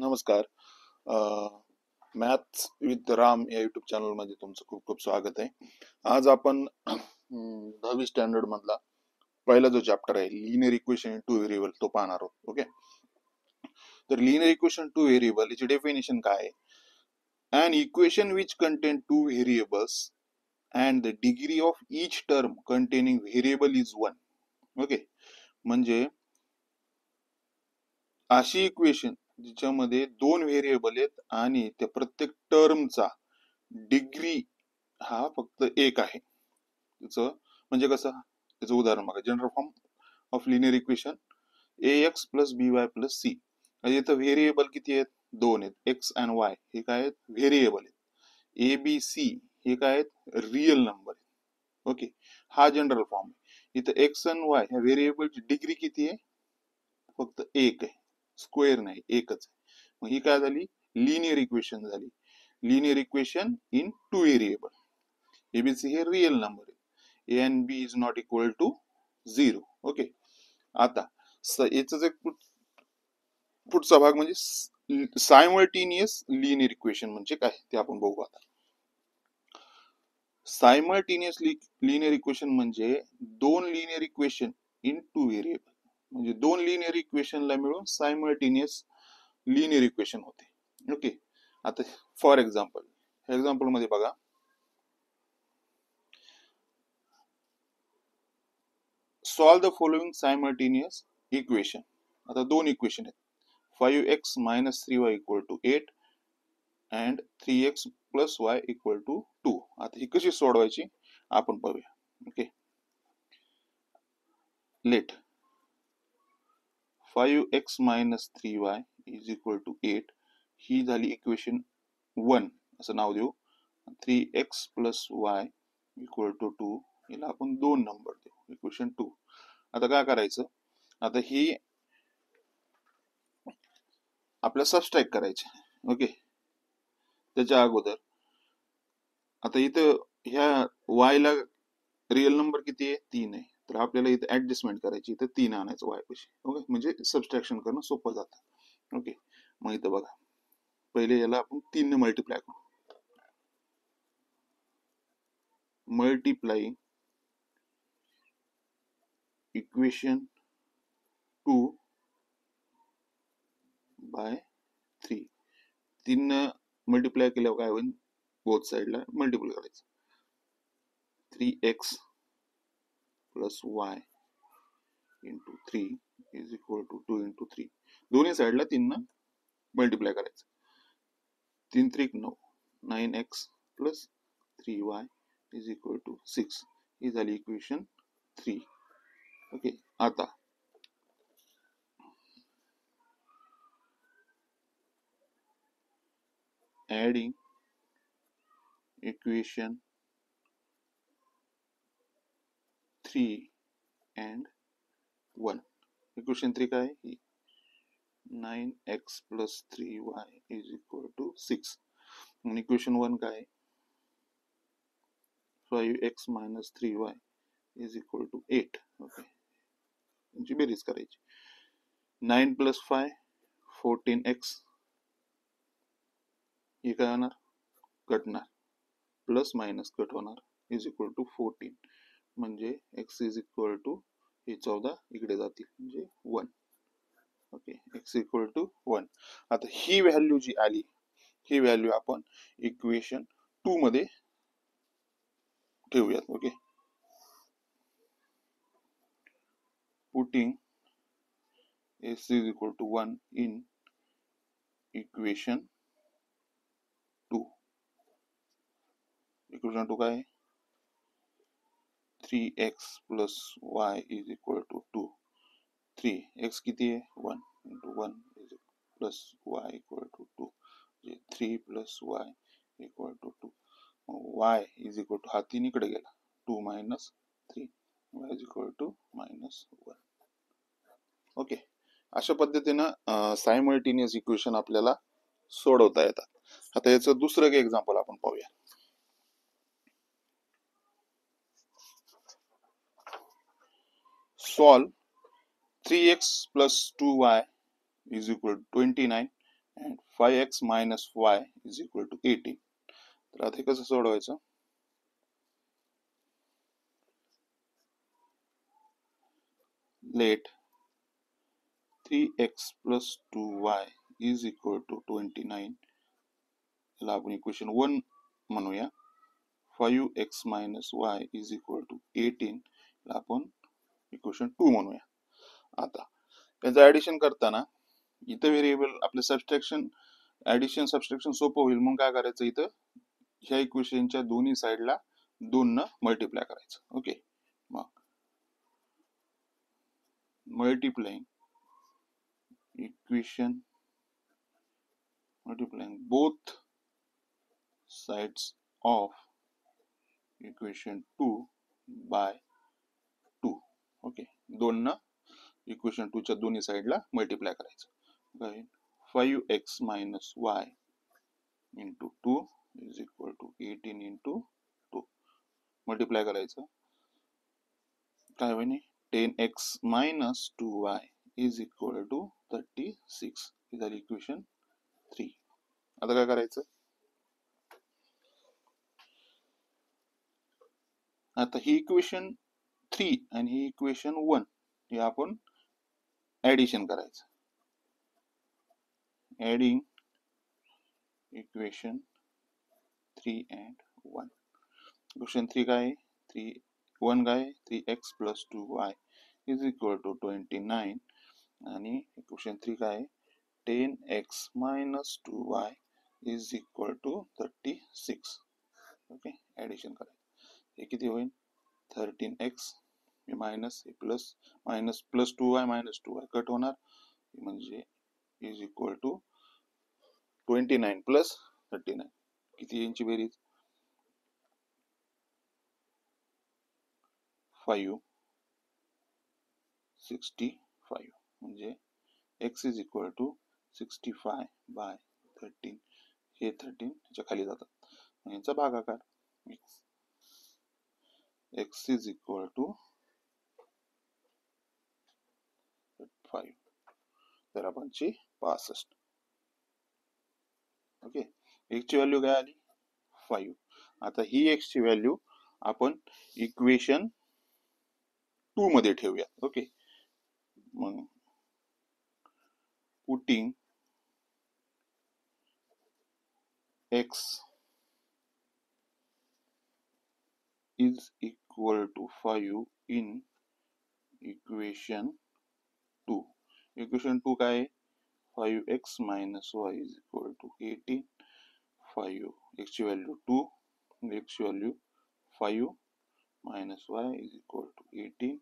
नमस्कार. Maths with Ram या YouTube channel मध्ये तुमचं खूप खूप स्वागत आहे. आज आपण 10वी स्टँडर्ड मधला पहिला जो चॅप्टर आहे linear equation in two variable तो पाहणार आहोत. ओके, तर लिनियर इक्वेशन टू व्हेरिएबल याची डेफिनेशन काय आहे? An equation which contain two variables and the degree of each term containing variable is 1. Okay, म्हणजे अशी इक्वेशन जिच्यामध्ये दोन व्हेरिएबल आहेत आणि त्या प्रत्येक टर्मचा डिग्री हा फक्त एक आहे. त्याचं म्हणजे कसं, त्याचं उदाहरण बघा. General form of linear equation ax plus by plus C. इथं व्हेरिएबल किती आहेत? दोन आहेत, एक्स अँड वाय. हे काय आहेत? व्हेरिएबल आहेत. ए बी सी हे काय आहेत? रिअल नंबर आहेत. ओके, हा जनरल फॉर्म आहे. इथं एक्स अँड वाय ह्या व्हेरिएबलची डिग्री किती आहे? फक्त एक आहे, स्क्वेअर नाही, एकच आहे. मग ही काय झाली? लिनियर इक्वेशन झाली. Linear equation in two variable. A B C हे रिअल नंबर आहे. A and B is not equal to 0. Okay, आता याचा एक पुढचा भाग म्हणजे सायमल्टेनियस लिनियर इक्वेशन म्हणजे काय ते आपण बघू. आता सायमल्टेनियस लिनियर इक्वेशन म्हणजे दोन linear equation in two variable. म्हणजे दोन लिनियर इक्वेशनला मिळून सायमल्टेनियस लिनियर इक्वेशन होते. ओके, आता फॉर एक्झाम्पल मध्ये बघा. Solve the following simultaneous equation. आता दोन इक्वेशन आहेत. 5x minus 3y equal to 8 and 3x plus y equal to 2. आता ही कशी सोडवायची आपण पाहूया. Okay, let 5x minus 3y is equal to 8 ही झाली इक्वेशन 1 असं नाव देऊ. 3x plus y equal to 2 हिला आपण 2 नंबर देऊ, इक्वेशन 2. आता काय करायचं? आता ही आपल्याला सबस्ट्रॅक्ट करायचे. ओके, त्याच्या अगोदर आता इथं ह्या y ला रिअल नंबर किती आहे? 3 आहे. तर आपल्याला इथं ऍडजस्टमेंट करायची, इथं 3 आणायचं y पाशी. ओके, म्हणजे सबस्ट्रॅक्शन करणं सोपं जातं. ओके, मग इथं बघा, पहिले याला आपण 3 ने मल्टिप्लाय करू. Multiplying equation 2 bye 3. 3 मल्टिप्लाय केल्यावर काय होईल? बोथ साइडला मल्टिप्लाय करायचं. 3x plus y into 3 is equal to 2 into 3. दोन्ही साइडला 3 मल्टिप्लाय करायचं. 3 3 9, 9x plus 3y is equal to 6. ही झाली इक्वेशन 3. ओके, आता ऍडिंग इक्वेशन 3 and 1. इक्वेशन 3 काय आहे? 9x plus 3y is equal to 6. आणि इक्वेशन 1 काय आहे? 5x minus 3y is equal to 8. Okay, यांची बेरीज करायची. 9 plus 5 14x. हे काय होणार? कटणार, प्लस मायनस कट होणार, इज इक्वल टू 14. म्हणजे x इज इक्वल टू हे 14 इकडे जातील म्हणजे 1. Okay, x equal to 1. आता ही व्हॅल्यू जी आली, ही व्हॅल्यू आपण इक्वेशन 2 मध्ये ठेवूयात. Okay, putting x is equal to 1 in equation 2. Equation 2 काय आहे? 3x plus y is equal to 2. 3 x किती आहे? 1 into 1 is plus y equal to 2. 3 plus y equal to 2. y is equal to हा 3 इकडे गेला, 2 minus 3. y is equal to minus 1. Okay, अशा पद्धतीनं simultaneous equation आपल्याला सोडवता येतात. आता याचं दुसरं एक एक्झाम्पल आपण पाहूया. Solve 3x plus 2y is equal to 29 and 5x minus y is equal to 18. तर आता हे कसं सोडवायचं? Let 3x plus 2y is equal to 29. याला आपण इक्वेशन 1 म्हणूया. 5x minus y is equal to 18. याला आपण इक्वेशन 2 म्हणूया. आता त्याचं ऍडिशन करताना इथं व्हेरिएबल आपलं सबट्रॅक्शन ऍडिशन सबट्रॅक्शन सोपं होईल. मग काय करायचं, इथं ह्या इक्वेशनच्या दोन्ही साईडला 2 न मल्टिप्लाय करायचं. ओके, मग multiplying equation multiplying both sides of equation 2 by 2. Okay, 2 न इक्वेशन 2 च्या दोन्ही साईडला मल्टिप्लाय करायचं. 5x minus y into 2 is equal to 18 into 2. Multiply करायचं, काय होईल? 10x minus 2y is equal to 36. ही झाली इक्वेशन 3. आता काय करायचं? आता ही इक्वेशन 3 आणि ही इक्वेशन 1 हे आपण ऍडिशन करायचं. Adding equation 3 and 1. इक्वेशन 3 काय आहे? 1 काय आहे? 3x plus 2y is equal to 29. आणि इक्वेशन 3 काय आहे? 10x minus 2y is equal to 36. Okay, addition करायचं. हे किती होईल? 13x minus plus minus plus 2y minus 2y cut होणार, म्हणजे इज इक्वल टू 29 प्लस 39. किती यांची बेरीज? 5 65. म्हणजे x is equal to 65 by 13. हे 13 च्या खाली जातात, यांचा भागाकार x इज इक्वल टू 5. तर आपण 65. ओके, x ची व्हॅल्यू काय आली? 5. आता ही x ची व्हॅल्यू आपण इक्वेशन 2 मध्ये ठेवूया. ओके, मग putting x is equal to 5 in equation 2. Equation 2 काय आहे? 5x minus y is equal to 18. 5 x ची व्हॅल्यू 2, x ची value 5 minus y is equal to 18.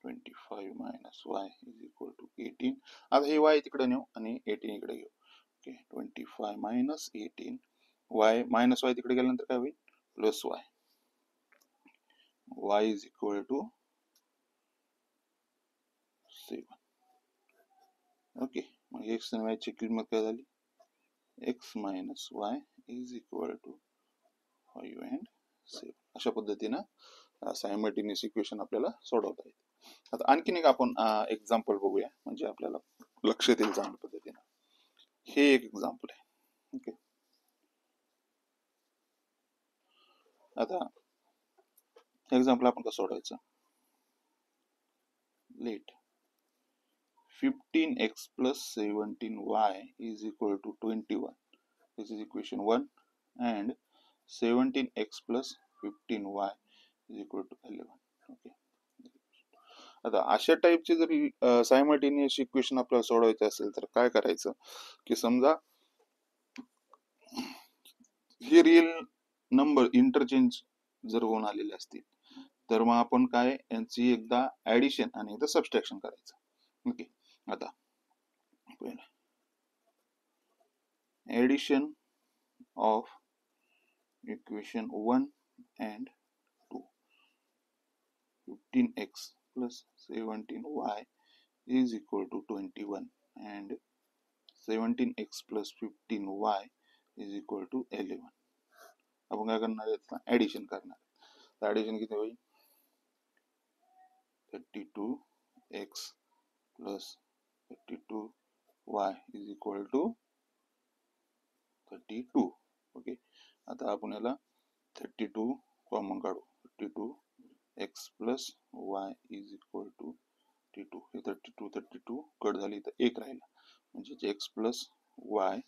25 minus y is equal to 18. आता हे y तिकडे नेऊ आणि 18 इकडे घेऊ. Okay, 25 minus 18. y minus y तिकडे गेल्यानंतर काय होईल? Plus y. y is equal to 7. Okay, मग x आणि y ची किंमत काय झाली? x minus y is equal to 5 and 7. अशा पद्धतीनं सायमल्टेनियस इक्वेशन आपल्याला सोडवता येते. आता आणखीन एक आपण एक्झाम्पल बघूया, म्हणजे आपल्याला लक्षात येईल चांगल्या पद्धतीनं. हे एक एक्झाम्पल आहे. ओके, आता एक्झाम्पल आपण कसं सोडवायचं? Let 15x plus 17y is equal to 21. This is equation 1. And 17x plus 15y is equal to 11. Okay. आता अशा टाइपचे जरी सायमल्टेनियस इक्वेशन आपल्याला सोडवायचे असेल तर काय करायचं, की समजा हे रिअल नंबर इंटरचेंज जर होऊन आलेले असतील तर मग आपण काय यांची एकदा ऍडिशन आणि एकदा सबट्रॅक्शन करायचं. ओके, आता addition of equation 1 and 2. 15x plus 17y is equal to 21 and 17x plus 15y is equal to 11. आपण काय करणार आहे? ऍडिशन करणार. तर ऍडिशन किती होईल? 32x plus 32y is equal to 32. Okay, आता आपण याला 32 कॉमन काढू. 32 x plus Y is equal to 32. हे 32 कट झाली तर एक राहिला, म्हणजे x plus Y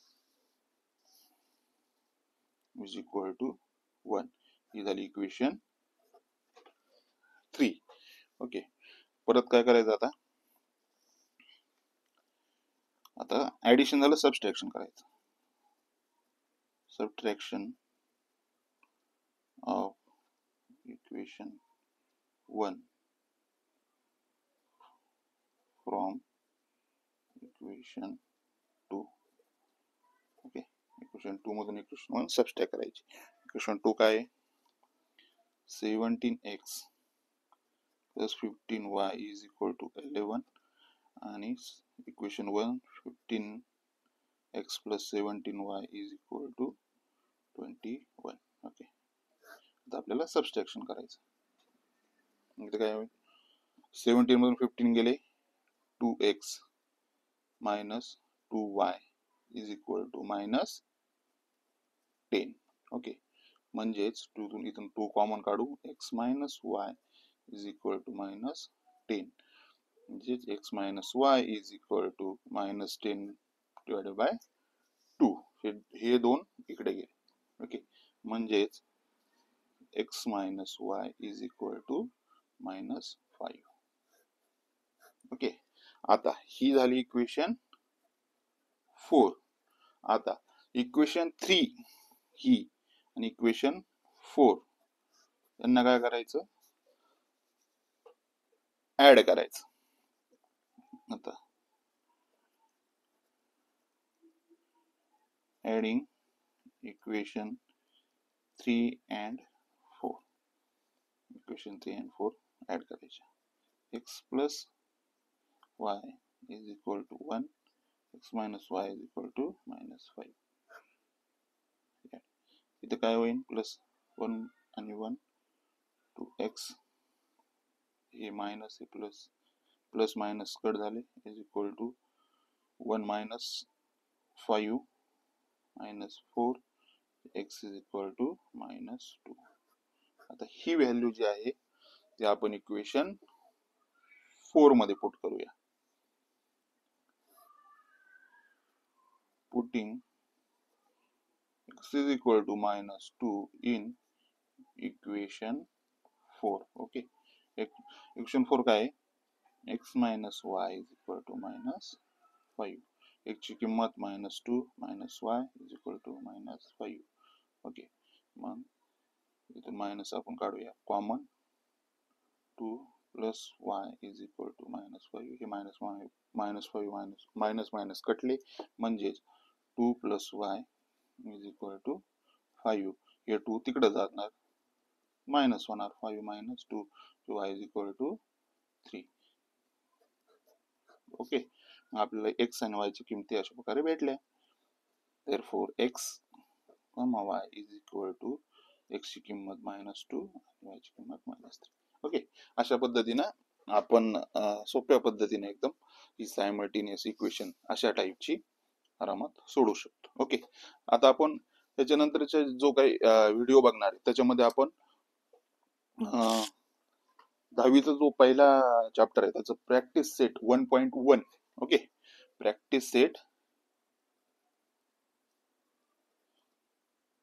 is equal to 1. ही झाली इक्वेशन 3. ओके, परत काय करायचं आता? आता ऍडिशन झालं, सबट्रॅक्शन करायचं. Subtraction of equation 1 from equation 2. Okay, equation 2 मधून इक्वेशन 1 सबट्रॅक्ट करायची. इक्वेशन 2 काय आहे? 17x plus 15y is equal to 11 आणि equation 1 15x plus 17y is equal to 21. Okay, आता आपल्याला सबट्रॅक्शन करायचं. इथे काय होईल? 17 मधून 15 गेले, 2x minus 2y is equal to minus 10. Okay, म्हणजेच इथून 2 कॉमन काढू, x minus Y is equal to minus 10. म्हणजेच x minus Y is equal to minus 10 divided by 2. हे दोन इकडे गेले. ओके, म्हणजेच x minus Y is equal to minus 5. Okay, आता ही झाली इक्वेशन 4. आता इक्वेशन 3 ही आणि इक्वेशन 4 यांना काय करायचं? ऍड करायचं. आता adding equation 3 and 4. Equation 3 and 4 add करायचे. x plus Y is equal to 1, x minus Y is equal to minus 5. इथे काय होईल? प्लस 1 आणि 1 2x, हे मायनस हे प्लस, प्लस मायनस कट झाले, is equal to 1 minus 5 minus 4, x is equal to minus 2. आता ही value जी आहे ती आपण इक्वेशन 4 मध्ये पुट करूया. Putting x is equal to minus 2 in equation 4. Okay, equation 4 काय आहे? x minus y is equal to minus 5. x ची किंमत minus 2 minus y is equal to minus 5. Okay, मग इथे मायनस आपण काढूया common. 2 plus y is equal to minus 5. हे minus 5 minus minus कटले, म्हणजेच 2 plus y is equal to 5. हे 2 तिकडे जाणार, मायनस होणार. 5 minus 2, y is equal to 3. Okay, आपल्याला x आणि y ची किमती अशा प्रकारे भेटल्या. therefore x, y is equal to x ची किंमत -2 आणि y ची किंमत -3. ओके, अशा पद्धतीने आपण सोप्या पद्धतीने एकदम ही सायमल्टेनियस इक्वेशन अशा टाइपची आरामात सोडू शकतो. ओके, आता आपण त्याच्यानंतरचा जो काही व्हिडिओ बघणार आहे त्याच्यामध्ये आपण 10वीचा जो पहिला चॅप्टर आहे त्याचं practice set 1.1. Okay, practice set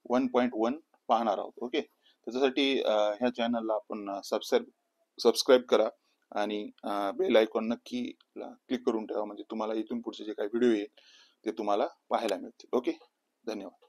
1.1 पाहणार आहोत. ओके, त्याच्यासाठी ह्या चॅनलला आपण सबस्क्राईब करा आणि बेल आयकॉन नक्की क्लिक करून ठेवा, म्हणजे तुम्हाला इथून पुढचे जे काही व्हिडिओ येईल ते तुम्हाला पाहायला मिळतील. ओके, धन्यवाद.